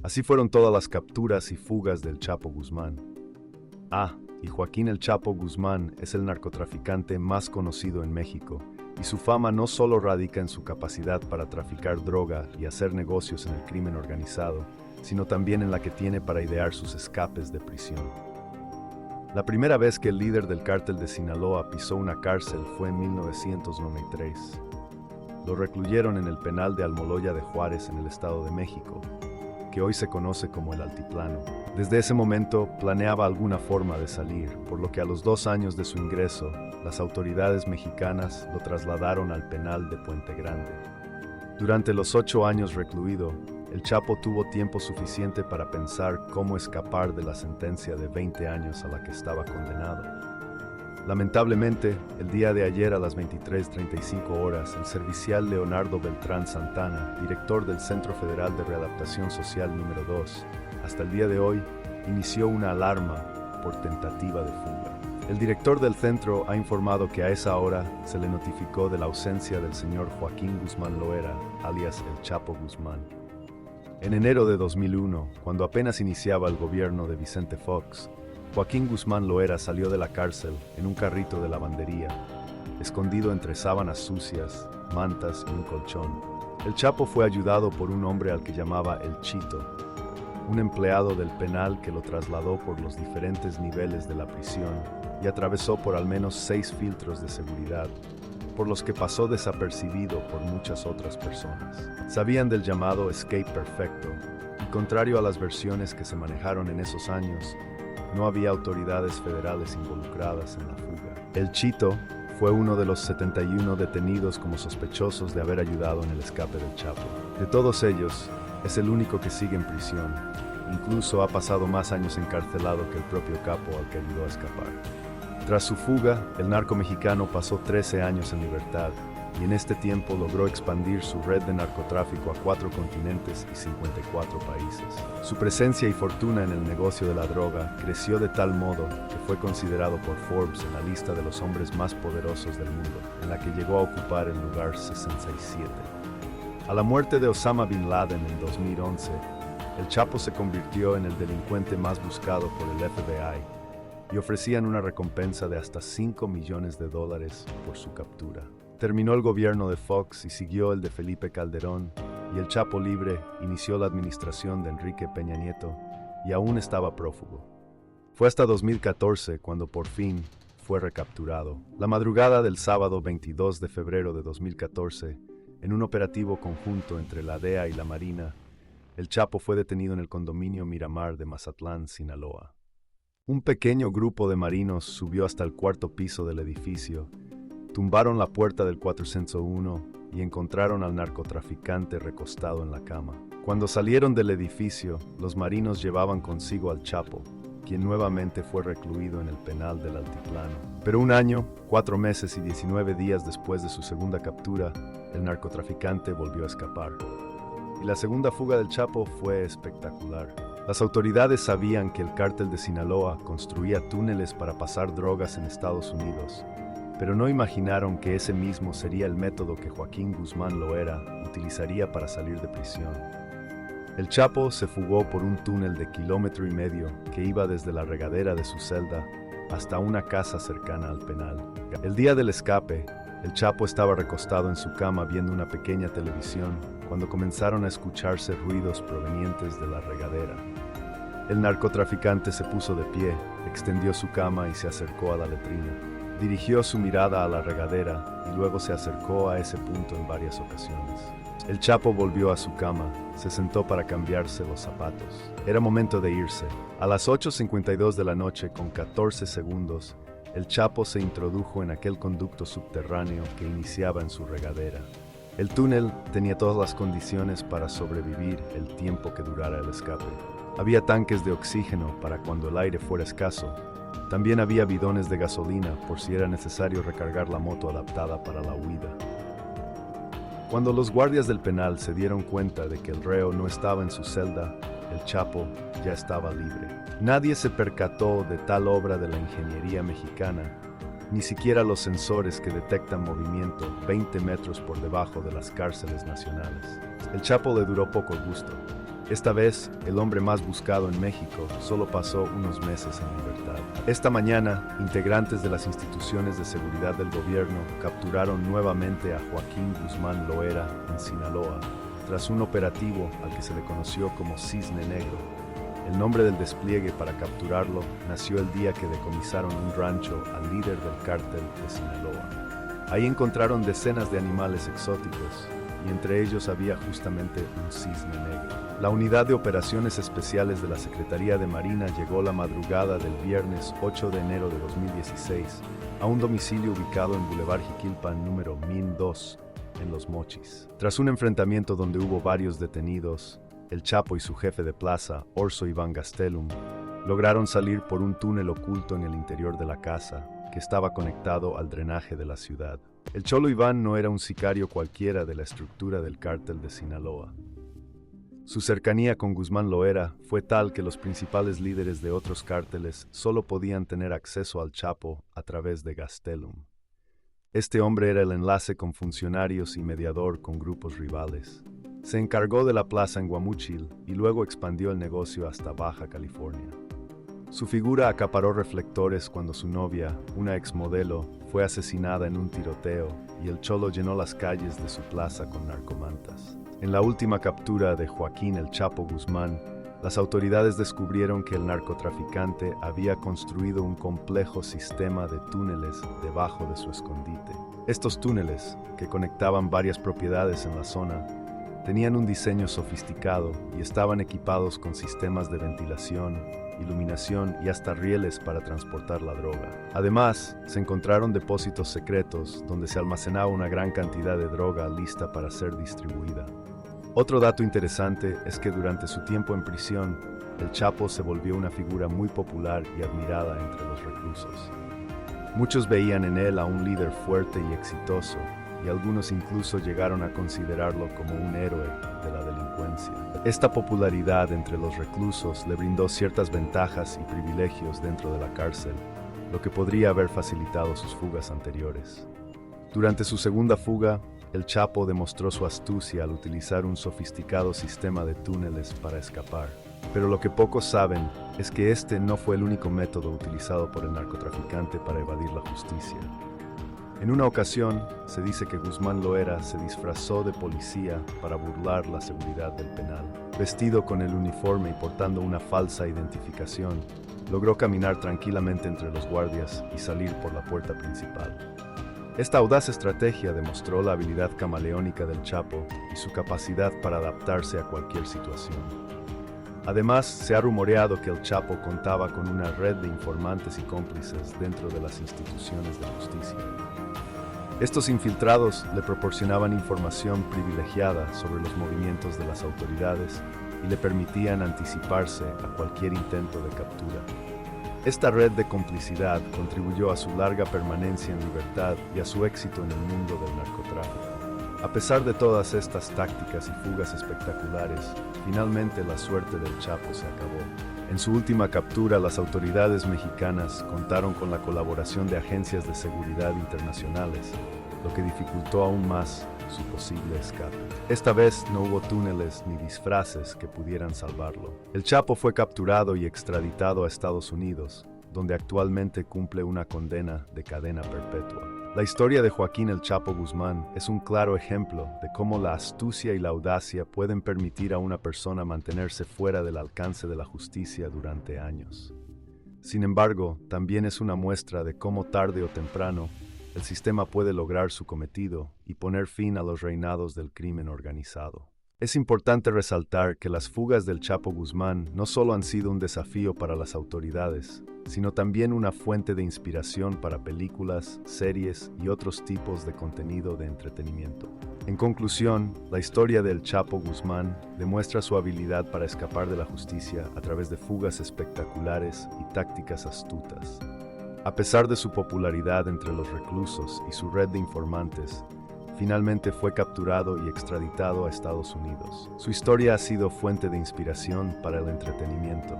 Así fueron todas las capturas y fugas del Chapo Guzmán. Y Joaquín El Chapo Guzmán es el narcotraficante más conocido en México, y su fama no solo radica en su capacidad para traficar droga y hacer negocios en el crimen organizado, sino también en la que tiene para idear sus escapes de prisión. La primera vez que el líder del cártel de Sinaloa pisó una cárcel fue en 1993. Lo recluyeron en el penal de Almoloya de Juárez en el Estado de México, que hoy se conoce como el Altiplano. Desde ese momento planeaba alguna forma de salir, por lo que a los 2 años de su ingreso, las autoridades mexicanas lo trasladaron al penal de Puente Grande. Durante los 8 años recluido, el Chapo tuvo tiempo suficiente para pensar cómo escapar de la sentencia de 20 años a la que estaba condenado. Lamentablemente, el día de ayer a las 23:35 horas, el servicial Leonardo Beltrán Santana, director del Centro Federal de Readaptación Social número 2, hasta el día de hoy, inició una alarma por tentativa de fuga. El director del centro ha informado que a esa hora se le notificó de la ausencia del señor Joaquín Guzmán Loera, alias El Chapo Guzmán. En enero de 2001, cuando apenas iniciaba el gobierno de Vicente Fox, Joaquín Guzmán Loera salió de la cárcel en un carrito de lavandería, escondido entre sábanas sucias, mantas y un colchón. El Chapo fue ayudado por un hombre al que llamaba El Chito, un empleado del penal que lo trasladó por los diferentes niveles de la prisión y atravesó por al menos 6 filtros de seguridad, por los que pasó desapercibido por muchas otras personas. Sabían del llamado escape perfecto, y contrario a las versiones que se manejaron en esos años, no había autoridades federales involucradas en la fuga. El Chito fue uno de los 71 detenidos como sospechosos de haber ayudado en el escape del Chapo. De todos ellos, es el único que sigue en prisión. Incluso ha pasado más años encarcelado que el propio capo al que ayudó a escapar. Tras su fuga, el narco mexicano pasó 13 años en libertad y en este tiempo logró expandir su red de narcotráfico a 4 continentes y 54 países. Su presencia y fortuna en el negocio de la droga creció de tal modo que fue considerado por Forbes en la lista de los hombres más poderosos del mundo, en la que llegó a ocupar el lugar 67. A la muerte de Osama Bin Laden en 2011, el Chapo se convirtió en el delincuente más buscado por el FBI y ofrecían una recompensa de hasta $5 millones por su captura. Terminó el gobierno de Fox y siguió el de Felipe Calderón, y el Chapo libre inició la administración de Enrique Peña Nieto y aún estaba prófugo. Fue hasta 2014 cuando por fin fue recapturado. La madrugada del sábado 22 de febrero de 2014, en un operativo conjunto entre la DEA y la Marina, el Chapo fue detenido en el condominio Miramar de Mazatlán, Sinaloa. Un pequeño grupo de marinos subió hasta el 4º piso del edificio, tumbaron la puerta del 401 y encontraron al narcotraficante recostado en la cama. Cuando salieron del edificio, los marinos llevaban consigo al Chapo, quien nuevamente fue recluido en el penal del Altiplano. Pero 1 año, 4 meses y 19 días después de su segunda captura, el narcotraficante volvió a escapar. Y la segunda fuga del Chapo fue espectacular. Las autoridades sabían que el cártel de Sinaloa construía túneles para pasar drogas en Estados Unidos, pero no imaginaron que ese mismo sería el método que Joaquín Guzmán Loera utilizaría para salir de prisión. El Chapo se fugó por un túnel de 1,5 kilómetros que iba desde la regadera de su celda hasta una casa cercana al penal. El día del escape, el Chapo estaba recostado en su cama viendo una pequeña televisión cuando comenzaron a escucharse ruidos provenientes de la regadera. El narcotraficante se puso de pie, extendió su cama y se acercó a la letrina. Dirigió su mirada a la regadera y luego se acercó a ese punto en varias ocasiones. El Chapo volvió a su cama, se sentó para cambiarse los zapatos. Era momento de irse. A las 8:52 de la noche, con 14 segundos, el Chapo se introdujo en aquel conducto subterráneo que iniciaba en su regadera. El túnel tenía todas las condiciones para sobrevivir el tiempo que durara el escape. Había tanques de oxígeno para cuando el aire fuera escaso. También había bidones de gasolina por si era necesario recargar la moto adaptada para la huida. Cuando los guardias del penal se dieron cuenta de que el reo no estaba en su celda, el Chapo ya estaba libre. Nadie se percató de tal obra de la ingeniería mexicana, ni siquiera los sensores que detectan movimiento 20 metros por debajo de las cárceles nacionales. El Chapo le duró poco el gusto. Esta vez, el hombre más buscado en México solo pasó unos meses en libertad. Esta mañana, integrantes de las instituciones de seguridad del gobierno capturaron nuevamente a Joaquín Guzmán Loera en Sinaloa, tras un operativo al que se le conoció como Cisne Negro. El nombre del despliegue para capturarlo nació el día que decomisaron un rancho al líder del cártel de Sinaloa. Ahí encontraron decenas de animales exóticos, y entre ellos había justamente un cisne negro. La Unidad de Operaciones Especiales de la Secretaría de Marina llegó la madrugada del viernes 8 de enero de 2016 a un domicilio ubicado en Boulevard Jiquilpan número 1002, en Los Mochis. Tras un enfrentamiento donde hubo varios detenidos, el Chapo y su jefe de plaza, Orso Iván Gastelum, lograron salir por un túnel oculto en el interior de la casa, que estaba conectado al drenaje de la ciudad. El Cholo Iván no era un sicario cualquiera de la estructura del cártel de Sinaloa. Su cercanía con Guzmán Loera fue tal que los principales líderes de otros cárteles solo podían tener acceso al Chapo a través de Gastelum. Este hombre era el enlace con funcionarios y mediador con grupos rivales. Se encargó de la plaza en Guamúchil y luego expandió el negocio hasta Baja California. Su figura acaparó reflectores cuando su novia, una exmodelo, fue asesinada en un tiroteo y el Cholo llenó las calles de su plaza con narcomantas. En la última captura de Joaquín el Chapo Guzmán, las autoridades descubrieron que el narcotraficante había construido un complejo sistema de túneles debajo de su escondite. Estos túneles, que conectaban varias propiedades en la zona, tenían un diseño sofisticado y estaban equipados con sistemas de ventilación, iluminación y hasta rieles para transportar la droga. Además, se encontraron depósitos secretos donde se almacenaba una gran cantidad de droga lista para ser distribuida. Otro dato interesante es que durante su tiempo en prisión, el Chapo se volvió una figura muy popular y admirada entre los reclusos. Muchos veían en él a un líder fuerte y exitoso, y algunos incluso llegaron a considerarlo como un héroe de la delincuencia. Esta popularidad entre los reclusos le brindó ciertas ventajas y privilegios dentro de la cárcel, lo que podría haber facilitado sus fugas anteriores. Durante su segunda fuga, el Chapo demostró su astucia al utilizar un sofisticado sistema de túneles para escapar. Pero lo que pocos saben es que este no fue el único método utilizado por el narcotraficante para evadir la justicia. En una ocasión, se dice que Guzmán Loera se disfrazó de policía para burlar la seguridad del penal. Vestido con el uniforme y portando una falsa identificación, logró caminar tranquilamente entre los guardias y salir por la puerta principal. Esta audaz estrategia demostró la habilidad camaleónica del Chapo y su capacidad para adaptarse a cualquier situación. Además, se ha rumoreado que el Chapo contaba con una red de informantes y cómplices dentro de las instituciones de justicia. Estos infiltrados le proporcionaban información privilegiada sobre los movimientos de las autoridades y le permitían anticiparse a cualquier intento de captura. Esta red de complicidad contribuyó a su larga permanencia en libertad y a su éxito en el mundo del narcotráfico. A pesar de todas estas tácticas y fugas espectaculares, finalmente la suerte del Chapo se acabó. En su última captura, las autoridades mexicanas contaron con la colaboración de agencias de seguridad internacionales, lo que dificultó aún más su posible escape. Esta vez no hubo túneles ni disfraces que pudieran salvarlo. El Chapo fue capturado y extraditado a Estados Unidos, donde actualmente cumple una condena de cadena perpetua. La historia de Joaquín el Chapo Guzmán es un claro ejemplo de cómo la astucia y la audacia pueden permitir a una persona mantenerse fuera del alcance de la justicia durante años. Sin embargo, también es una muestra de cómo tarde o temprano el sistema puede lograr su cometido y poner fin a los reinados del crimen organizado. Es importante resaltar que las fugas del Chapo Guzmán no solo han sido un desafío para las autoridades, sino también una fuente de inspiración para películas, series y otros tipos de contenido de entretenimiento. En conclusión, la historia del Chapo Guzmán demuestra su habilidad para escapar de la justicia a través de fugas espectaculares y tácticas astutas. A pesar de su popularidad entre los reclusos y su red de informantes, finalmente fue capturado y extraditado a Estados Unidos. Su historia ha sido fuente de inspiración para el entretenimiento.